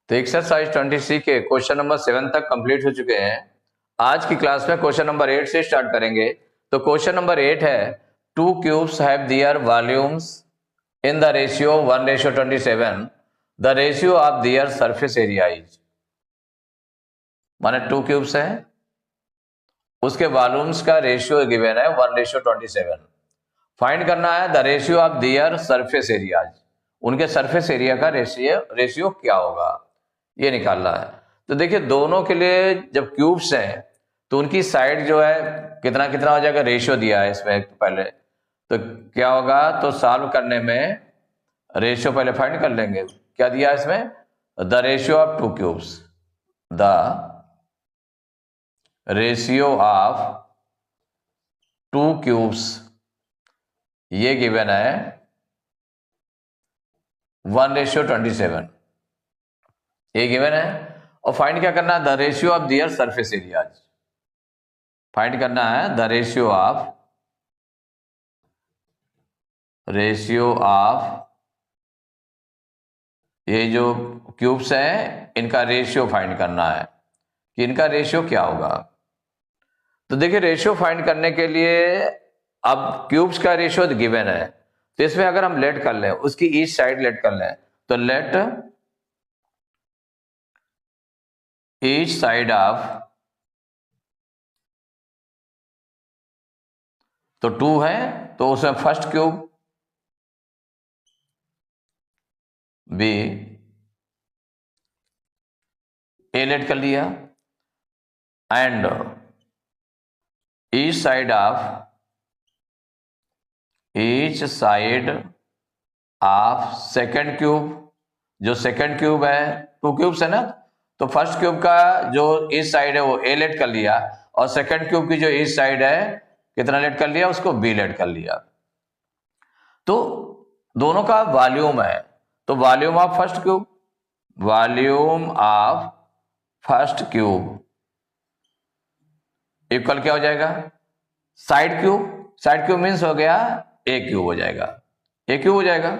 तो एक्सरसाइज 20 के question number 7 तक कंप्लीट हो चुके हैं। आज की क्लास में क्वेश्चन नंबर 8 से स्टार्ट करेंगे। तो क्वेश्चन नंबर 8 है, to cubes have their volumes in the ratio 1:27। The ratio of their surface area is. माने टू क्यूब्स है, उसके वॉल्यूम्स का रेशियो गिवन है 1:27। फाइंड करना है the ratio of their surface areas, उनके सरफेस एरिया का रेशियो क्या होगा, ये निकालना है। तो देखिए दोनों के लिए जब क्यूब्स हैं तो उनकी साइड जो है कितना कितना हो जाएगा, रेशियो दिया है इसमें पहले। तो क्या होगा, तो सॉल्व करने में रेशियो पहले फाइंड कर लेंगे। क्या दिया है इसमें, the ratio of to cubes, the ratio of to cubes, ये गिवन है 1:27, ये गिवन है। और फाइंड क्या करना है, the ratio of their surface areas. Find करना है द रेशियो ऑफ ये जो क्यूब्स हैं इनका रेशियो फाइंड करना है कि इनका रेशियो क्या होगा। तो देखिए रेशियो फाइंड करने के लिए अब क्यूब्स का रेशियो गिवन है, तो इसमें अगर हम लेट कर लें, उसकी ईच साइड लेट कर लें, तो लेट ईच साइड ऑफ, तो 2 है तो उसमें फर्स्ट क्यूब बी ए लेट कर लिया, and each side of second cube, जो सेकंड क्यूब है, टू क्यूब्स है ना, तो फर्स्ट क्यूब का जो ईच साइड है वो ए लेट कर लिया, और सेकंड क्यूब की जो ईच साइड है कितना लेट कर लिया, उसको बी लेट कर लिया। तो दोनों का वॉल्यूम है, तो volume of first cube, volume of first cube equal क्या हो जाएगा, side cube, side cube means हो गया ए क्यूब हो जाएगा, ए क्यूब हो जाएगा।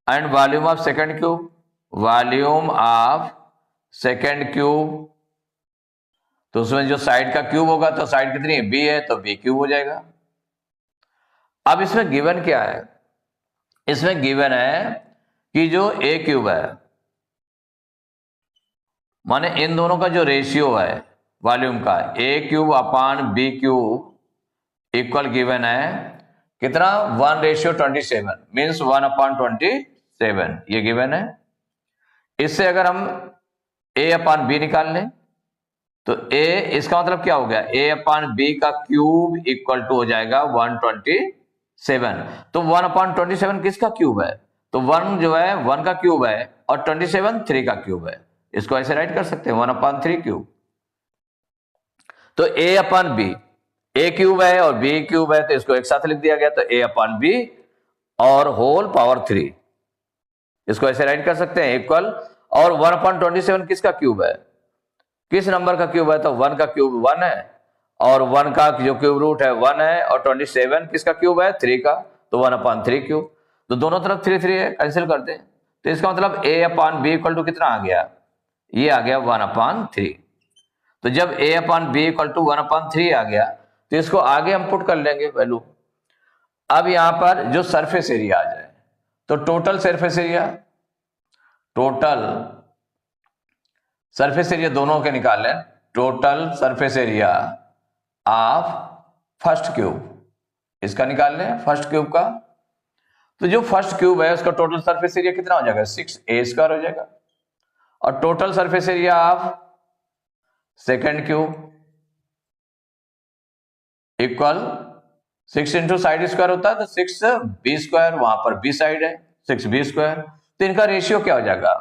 And volume of second cube, volume of second cube, तो उसमें जो साइड का क्यूब होगा तो साइड कितनी है, बी है, तो बी क्यूब हो जाएगा। अब इसमें गिवन क्या है, इसमें गिवन है कि जो ए क्यूब है, माने इन दोनों का जो रेशियो है वॉल्यूम का, A cube upon B cube equal given है कितना, 1:27 मीन्स 1/27, ये गिवन है। इससे अगर हम ए अपान बी निकाल लें तो ए, इसका मतलब क्या हो गया, ए अपान बी का क्यूब इक्वल टू हो जाएगा 127। तो 1/27 किसका क्यूब है, तो 1 जो है 1 का क्यूब है, और 27 3 का क्यूब है। इसको ऐसे राइट कर सकते हैं 1/3 क्यूब। तो ए अपान बी, ए क्यूब है और बी क्यूब है, तो इसको एक साथ लिख दिया गया, तो ए अपान बी और होल पावर 3, इसको ऐसे राइट कर सकते हैं इक्वल। और 1/27 किसका क्यूब है, किस नंबर का क्यूब है, तो 1 का क्यूब 1 है, और 1 का जो क्यूब रूट है 1 है, और 27 किसका क्यूब है, 3 का, तो 1/3 क्यूब। तो दोनों तरफ 3 3 है, कैंसिल करते हैं, तो इसका मतलब ए अपान बी इक्वल टू कितना आ गया, ये आ गया 1/3। तो जब ए अपान बी इक्वल टू 1/3 आ गया, तो इसको आगे हम पुट कर लेंगे वैल्यू। अब यहां पर जो सरफेस एरिया आ जाए, तो टोटल सरफेस एरिया दोनों के निकाल लें, total surface area of first cube, इसका निकाल लें फर्स्ट क्यूब का। तो जो फर्स्ट क्यूब है उसका टोटल सरफेस एरिया कितना हो जाएगा, 6a² हो जाएगा, और total surface area of second cube equal 6 into side square होता है, तो 6b², वहां पर बी साइड है 6b², तो इनका रेशियो क्या हो जाएगा,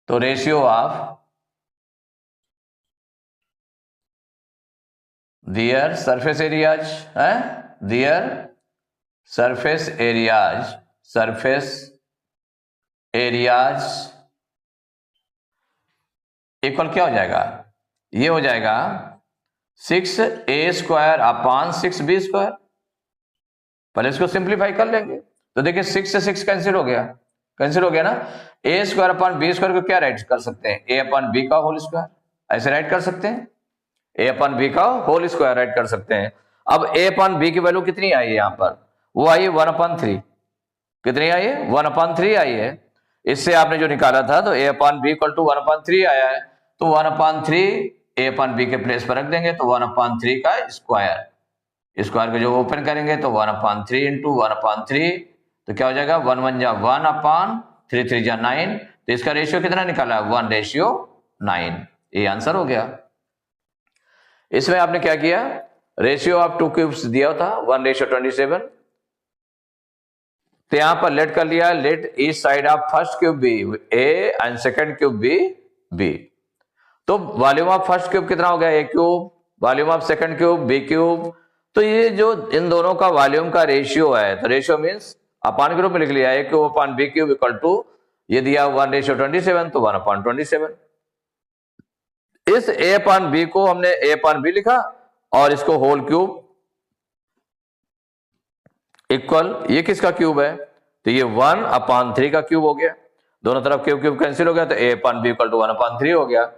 तो ratio of their surface areas है, दियर सरफेस एरियाज इक्वल क्या हो जाएगा, ये हो जाएगा 6a² अपान 6b²। पहले इसको सिंप्लीफाई कर लेंगे, तो देखिए 6 से 6 कैंसिल हो गया, कैंसिल हो गया ना। ए स्क्वायर अपॉन बी स्क्वायर को क्या राइट कर सकते हैं, ए अपॉन बी का होल स्क्वायर, ऐसे राइट कर सकते हैं, ए अपॉन बी का होल स्क्वायर राइट कर सकते हैं। अब ए अपॉन बी की वैल्यू कितनी आई है यहाँ पर, वो आई है 1/3। कितनी आई है, 1/3 आई है। इससे आपने जो निकाला था तो ए अपॉन बी इक्वल टू 1/3 आया है, तो 1/3 ए अपॉन बी के प्लेस पर रख देंगे तो 1/3 का स्क्वायर, स्क्वायर को जो ओपन करेंगे तो 1/3 इंटू 1/3, तो क्या हो जाएगा 1 1 जा 1/3 3 जा 9, तो इसका रेशियो कितना निकाला, 1:9। ये आंसर हो गया। इसमें आपने क्या किया, रेशियो ऑफ टू क्यूब्स दिया था 1:27, तो यहां पर लेट कर लिया, let each side of first cube B A and second cube B B. तो वॉल्यूम ऑफ फर्स्ट क्यूब कितना हो गया, A cube, volume of second cube B cube. तो ये जो इन दोनों का वॉल्यूम का रेशियो है, तो रेशियो मींस अपान के रूप में लिख लिया, A cube upon B cube equal to, ये दिया 1:27 तो 1/27। इस ए अपॉन बी को हमने ए अपॉन बी लिखा और इसको होल क्यूब इक्वल, ये किसका क्यूब है, तो ये 1/3 का क्यूब हो गया, दोनों तरफ क्यूब क्यूब कैंसिल हो गया, तो ए अपॉन बी इक्वल टू 1/3 हो गया।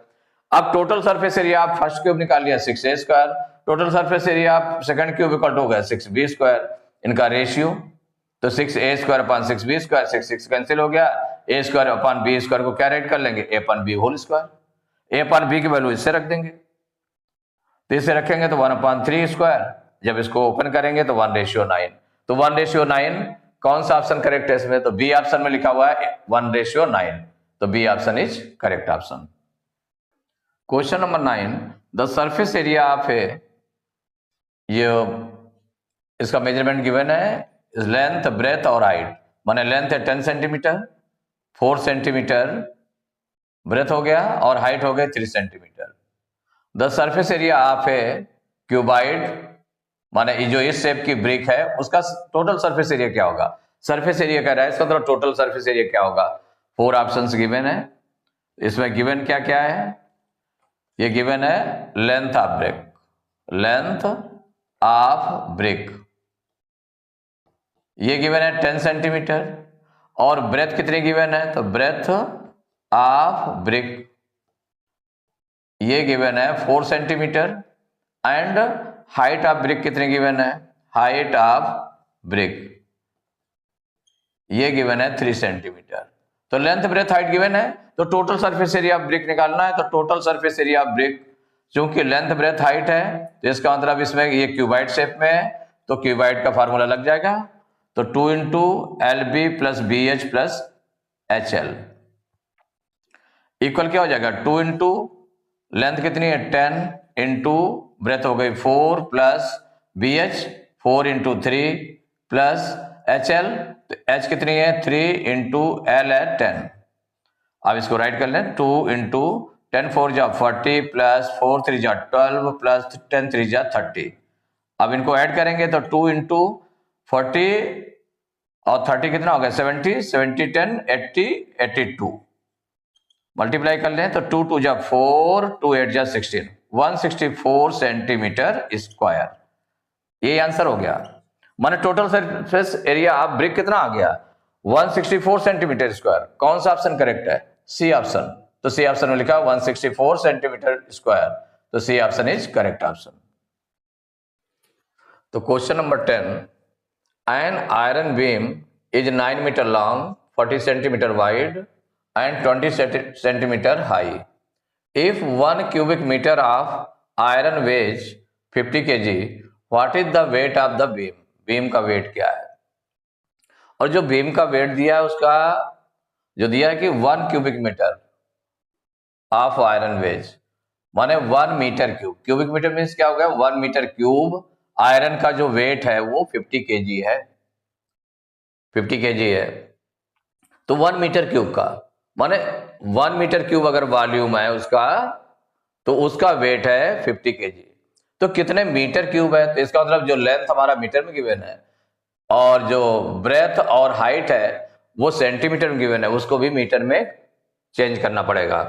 अब टोटल सरफेस एरिया आप फर्स्ट क्यूब निकाल लिया 6a square, total surface area आप सेकंड क्यूब इक्वल टू हो गया 6b स्क्वायर, इनका रेशियो, तो 6a square upon 6b square, 6 cancel हो गया, a square upon b square को क्या राइट कर लेंगे, a upon b whole square, a upon b की वैल्यू इससे रख देंगे, तो इसे रखेंगे तो 1/3 स्क्वायर, जब इसको ओपन करेंगे तो 1:9, तो 1:9 कौन सा ऑप्शन करेक्ट है इसमें, तो बी ऑप्शन में लिखा हुआ है 1:9, तो B option is correct option. Question number 9, the surface area of A, ये इसका मेजरमेंट गिवन है, लेंथ ब्रेथ और हाइट, माने लेंथ है 10 सेंटीमीटर, 4 सेंटीमीटर ब्रेथ हो गया और हाइट हो गया 3 centimetre. The surface area of A cuboid, माने जो इस शेप की ब्रिक है उसका टोटल सरफेस एरिया क्या होगा, सरफेस एरिया कह रहा है, इसका मतलब टोटल सरफेस एरिया क्या होगा। 4 ऑप्शंस गिवन है, इसमें गिवन क्या क्या है, ये गिवन है length of brick, length of brick ये गिवन है 10 सेंटीमीटर, और ब्रेथ कितनी गिवन है, तो ब्रेथ ऑफ ब्रिक ये गिवन है 4 centimetre, and height of brick कितनी गिवन है, हाइट ऑफ ब्रिक ये गिवन है 3 सेंटीमीटर। तो लेंथ ब्रेथ हाइट गिवन है, तो total surface area of brick निकालना है, तो total surface area of brick, चूंकि लेंथ ब्रेथ हाइट है तो इसका मतलब इसमें ये क्यूबाइड शेप में है, तो क्यूबाइड का फार्मूला लग जाएगा, तो 2 into LB plus BH plus HL equal क्या हो जाएगा, 2 इंटू लेंथ कितनी है 10 इंटू ब्रेथ हो गई 4 plus BH 4 into 3 plus HL, तो H कितनी है 3 इंटू L है 10। अब इसको राइट कर लें, 2 इंटू 10 4 जा 40 प्लस 4 3 जा 12 प्लस 10 3 जा 30। अब इनको ऐड करेंगे तो 2 इंटू 40 और 30 कितना हो गया 70, 70 10 80 82, मल्टीप्लाई कर लें तो 2 2 जा 4 2 8 जा 16, 164 सेंटीमीटर स्क्वायर, ये आंसर हो गया। माने total surface area of brick कितना आ गया 164 सेंटीमीटर स्क्वायर। कौन सा ऑप्शन करेक्ट है, सी ऑप्शन, तो सी ऑप्शन में लिखा 164 सेंटीमीटर स्क्वायर, तो C option is correct option. तो question number 10, an iron beam is 9 metre long 40 centimetre wide and 20 centimeter high. If 1 cubic meter of iron weighs 50 kg, what is the weight of the beam? Beam का wait क्या है, और जो beam का wait दिया है उसका जो दिया है कि 1 cubic metre of iron weighs, माने 1 metre cube, cubic metre means क्या हो गया 1 मीटर क्यूब आयरन का जो वेट है वो 50 kg है, 50 kg है, तो 1 मीटर क्यूब का माने 1 मीटर क्यूब अगर वॉल्यूम है उसका तो उसका वेट है 50 kg, तो कितने मीटर क्यूब है, तो इसका मतलब जो लेंथ हमारा मीटर में गिवन है और जो ब्रेथ और हाइट है वो सेंटीमीटर में गिवन है, उसको भी मीटर में चेंज करना पड़ेगा।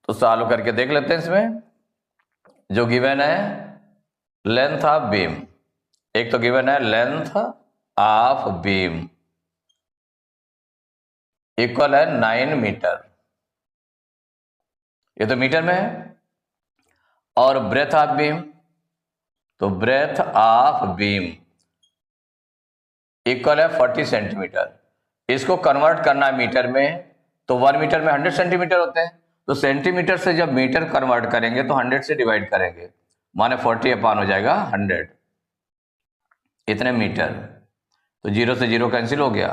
तो सॉल्व करके देख लेते हैं। इसमें जो गिवन है लेंथ ऑफ बीम, एक तो गिवन है लेंथ ऑफ बीम इक्वल है 9 मीटर, ये तो मीटर में है। और ब्रेथ ऑफ बीम, तो ब्रेथ ऑफ बीम इक्वल है 40 सेंटीमीटर। इसको कन्वर्ट करना है मीटर में, तो 1 मीटर में 100 सेंटीमीटर होते हैं, तो सेंटीमीटर से जब मीटर कन्वर्ट करेंगे तो 100 से डिवाइड करेंगे, माने 40 अपान हो जाएगा 100, इतने मीटर। तो 0 से 0 कैंसिल हो गया,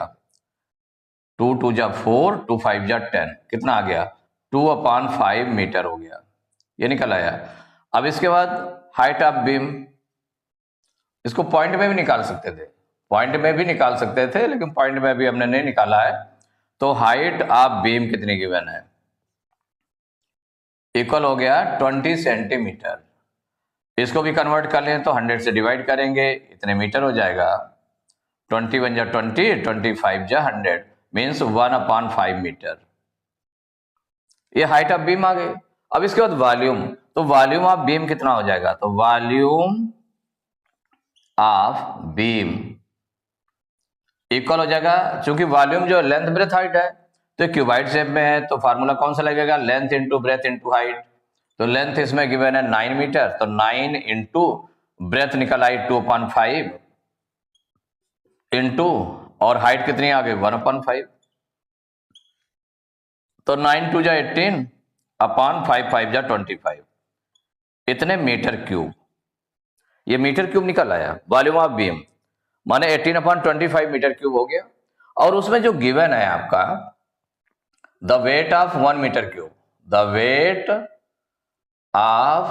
2 2 जा 4, 2 5 जा 10, कितना आ गया 2/5 मीटर हो गया, ये निकल आया। अब इसके बाद हाइट ऑफ बीम, इसको पॉइंट में भी निकाल सकते थे, पॉइंट में भी निकाल सकते थे, लेकिन पॉइंट में भी हमने नहीं निकाला है। तो हाइट ऑफ बीम कितनी गिवन है, इक्वल हो गया 20 सेंटीमीटर। इसको भी कन्वर्ट कर लें तो 100 से डिवाइड करेंगे, इतने मीटर हो जाएगा। 21 जा 20, 25 जा 100, मीन्स 1/5 मीटर। ये हाइट ऑफ बीम आ गई। अब इसके बाद वॉल्यूम, तो वॉल्यूम ऑफ बीम कितना हो जाएगा, तो वॉल्यूम ऑफ बीम इक्वल हो जाएगा, चूंकि वॉल्यूम जो लेंथ ब्रेथ हाइट है, तो क्यूबाइड शेप में है, तो फार्मूला कौन सा लगेगा, length into breadth into height. तो लेंथ इसमें गिवन है 9 मीटर, तो 9 इंटू ब्रेथ निकल आई 2/5 इंटू, और हाइट कितनी आ गई 1/5, तो 9 2 जा 18 अपान 5 5 जा 25, इतने मीटर क्यूब। ये मीटर क्यूब निकल आया वॉल्यूम ऑफ बीम, माने 18/25 मीटर क्यूब हो गया। और उसमें जो गिवन है आपका the weight of 1 metre cube, the weight of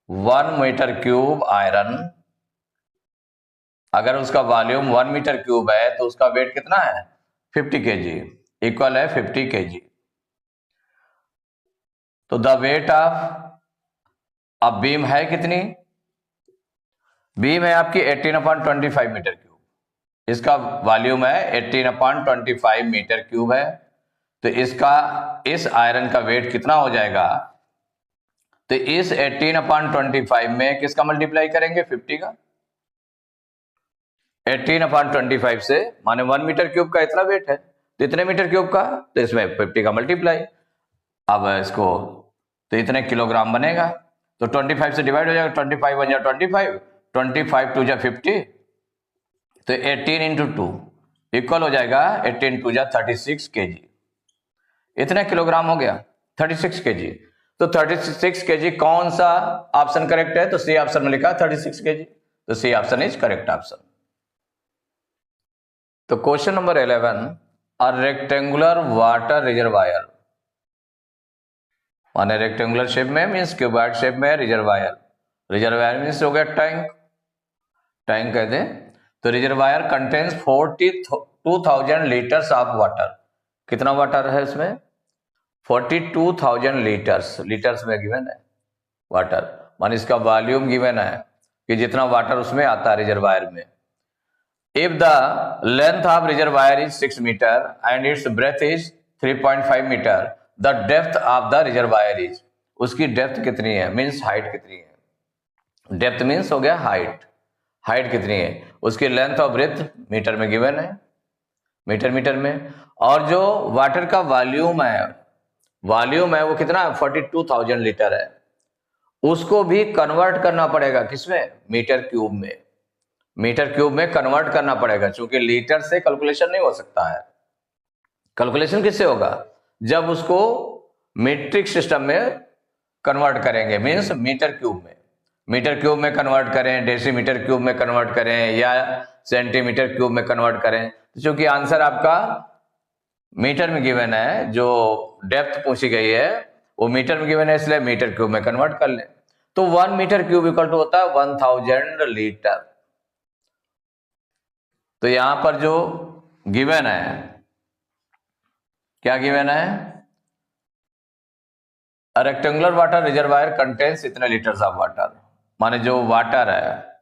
1 metre cube iron, अगर उसका वॉल्यूम 1 मीटर क्यूब है तो उसका वेट कितना है 50 kg, इक्वल है 50 kg। तो द वेट ऑफ, अब बीम है कितनी, बीम है आपकी 18/25 मीटर क्यूब, इसका वॉल्यूम है 18/25 मीटर क्यूब है। तो इसका, इस आयरन का वेट कितना हो जाएगा, तो इस 18/25 में किसका मल्टीप्लाई करेंगे 50 का, 18/25 से, माने 1 मीटर क्यूब का इतना वेट है, तो इतने मीटर क्यूब का, तो इसमें 50 का मल्टीप्लाई। अब इसको, तो इतने किलोग्राम बनेगा, तो 25 से डिवाइड हो जाएगा, 25 1 जा 25, 25 2 जा 50, तो 18 इंटू 2 इक्वल हो जाएगा 18 2 जा 36 kg, इतने किलोग्राम हो गया 36 kg। तो 36 kg कौन सा ऑप्शन करेक्ट है, तो सी ऑप्शन में लिखा 36 kg, तो C option is correct option. तो question number 11, a rectangular water reservoir, माने रेक्टेंगुलर शेप में मीन्स क्यूबॉइड शेप में रिजर्वायर, रिजर्वायर मीन्स हो गया टैंक, टैंक कहते हैं। तो reservoir contains 42,000 litres of water, कितना वाटर है इसमें 42,000 लीटर्स, लीटर्स में गिवन है वाटर, मान इसका वॉल्यूम गिवन है कि जितना वाटर उसमें आता है रिजर्वायर में। If the length of reservoir is 6 metre and its breadth is 3.5 metre, the depth of the reservoir is, उसकी डेप्थ कितनी है, मीन्स हाइट कितनी है, डेप्थ मीन्स हो गया हाइट, हाइट कितनी है, उसकी लेंथ और ब्रेथ मीटर में गिवन है, मीटर में। और जो वाटर का वॉल्यूम है, वॉल्यूम है वो कितना है 42,000 लीटर है, उसको भी कन्वर्ट करना पड़ेगा किसमें, मीटर क्यूब में, मीटर क्यूब में कन्वर्ट करना पड़ेगा, क्योंकि लीटर से कैलकुलेशन नहीं हो सकता है। कैलकुलेशन किससे होगा, जब उसको मीट्रिक सिस्टम में कन्वर्ट करेंगे, मीन्स मीटर क्यूब में, मीटर क्यूब में कन्वर्ट करें, डेसीमीटर क्यूब में कन्वर्ट करें, या सेंटीमीटर क्यूब में कन्वर्ट करें। तो चूंकि आंसर आपका मीटर में गिवन है, जो डेप्थ पूछी गई है वो मीटर में गिवन है, इसलिए मीटर क्यूब में कन्वर्ट कर लें। तो 1 मीटर क्यूब इक्वल टू होता है 1000 लीटर। तो यहां पर जो गिवन है, क्या गिवन है, रेक्टेंगुलर वाटर रिजर्वायर कंटेन्स इतने लीटर्स ऑफ वाटर, माने जो वाटर है,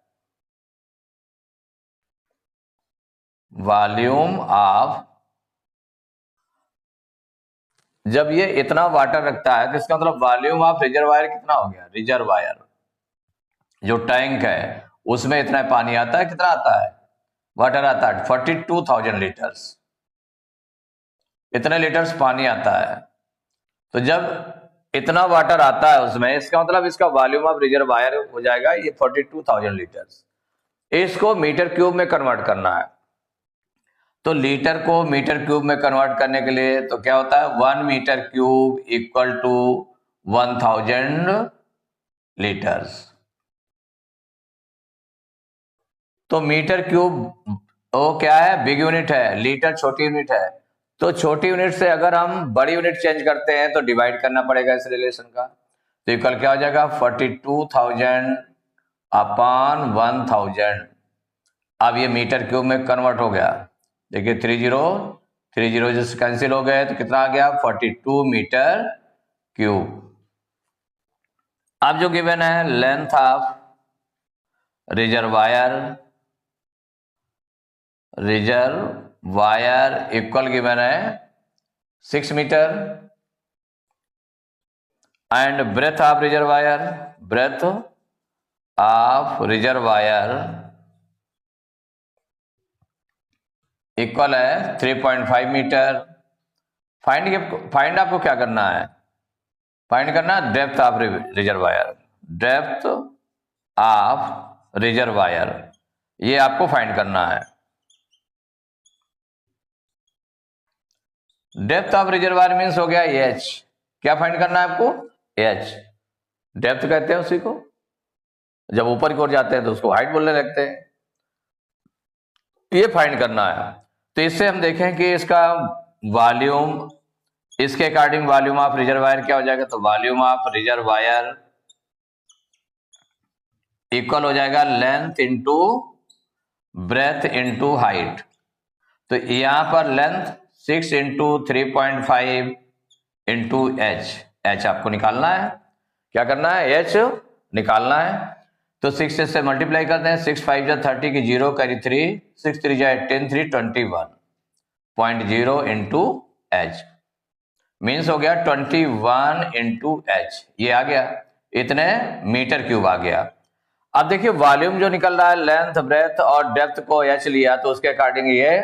वॉल्यूम ऑफ, जब ये इतना वाटर रखता है तो इसका मतलब वॉल्यूम ऑफ रिजर्वायर कितना हो गया, रिजर्वायर जो टैंक है उसमें इतना पानी आता है, कितना आता है वाटर आता है 42,000 लीटर्स, इतने लीटर्स पानी आता है। तो जब इतना वाटर आता है उसमें, इसका मतलब इसका वॉल्यूम ऑफ रिजर्वायर हो जाएगा ये 42,000 लीटर्स। इसको मीटर क्यूब में कन्वर्ट करना है। तो लीटर को मीटर क्यूब में कन्वर्ट करने के लिए तो क्या होता है, 1 metre cube equal to 1000 litres. तो मीटर क्यूब वो क्या है, बिग यूनिट है, लीटर छोटी यूनिट है। तो छोटी यूनिट से अगर हम बड़ी यूनिट चेंज करते हैं तो डिवाइड करना पड़ेगा इस रिलेशन का। तो इक्वल क्या हो जाएगा, 42,000 अपॉन 1000। अब ये मीटर क्यूब में कन्वर्ट हो गया। देखिए 30 जैसे कैंसिल हो गए तो कितना आ गया, 42 मीटर क्यूब। अब जो गिवन है length of reservoir equal given है 6 metre and breadth of reservoir equal है 3.5 मीटर। फाइंड आपको क्या करना है, फाइंड करना डेप्थ ऑफ रिजर्वायर, ये आपको फाइंड करना है। डेप्थ ऑफ रिजर्वायर मीन्स हो गया एच। क्या फाइंड करना है आपको, एच। डेप्थ कहते हैं उसी को, जब ऊपर की ओर जाते हैं तो उसको हाइट बोलने लगते हैं। ये फाइंड करना है। तो इससे हम देखें कि इसका वॉल्यूम, इसके अकॉर्डिंग वॉल्यूम ऑफ रिजर्वायर क्या हो जाएगा, तो वॉल्यूम ऑफ रिजर्वायर इक्वल हो जाएगा length into breadth into height. तो यहां पर लेंथ 6 इंटू 3.5 इंटू एच आपको निकालना है। क्या करना है, एच निकालना है। तो 6 से मल्टीप्लाई करते हैं, 6 5 जा 30 की 0 कैरी 3, 6 3 जा 10 3 21.0 इंटू एच मीन्स हो गया 21 इंटू एच। ये आ गया, इतने मीटर क्यूब आ गया। अब देखिए वॉल्यूम जो निकल रहा है, लेंथ ब्रेथ और डेप्थ को एच लिया तो उसके अकॉर्डिंग ये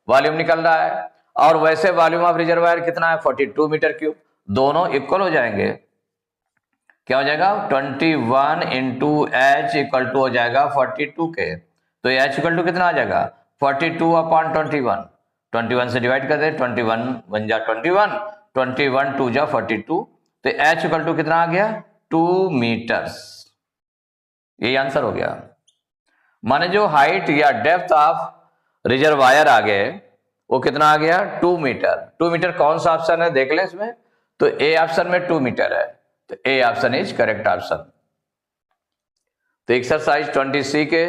वॉल्यूम निकल रहा है। और वैसे वॉल्यूम ऑफ रिजर्वायर कितना है, 42 मीटर क्यूब। दोनों इक्वल हो जाएंगे। क्या हो जाएगा, 21 इंटू एच इक्वल टू हो जाएगा 42 के। तो एच इक्वल टू कितना आ जाएगा, 42 अपॉन 21। 21 से डिवाइड कर दे, 21 1 जा 21, 21 2 जा 42। तो एच इक्वल टू कितना आ गया, 2 मीटर्स। ये आंसर हो गया। माने जो हाइट या डेप्थ ऑफ रिजर्वायर आ गए वो कितना आ गया, 2 मीटर। 2 मीटर कौन सा ऑप्शन है देख लें इसमें, तो ए ऑप्शन में 2 मीटर है, तो A option is correct option. तो एक्सरसाइज 20C के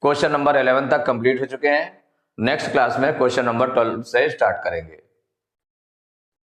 क्वेश्चन नंबर 11 तक कंप्लीट हो चुके हैं। नेक्स्ट क्लास में क्वेश्चन नंबर 12 से स्टार्ट करेंगे।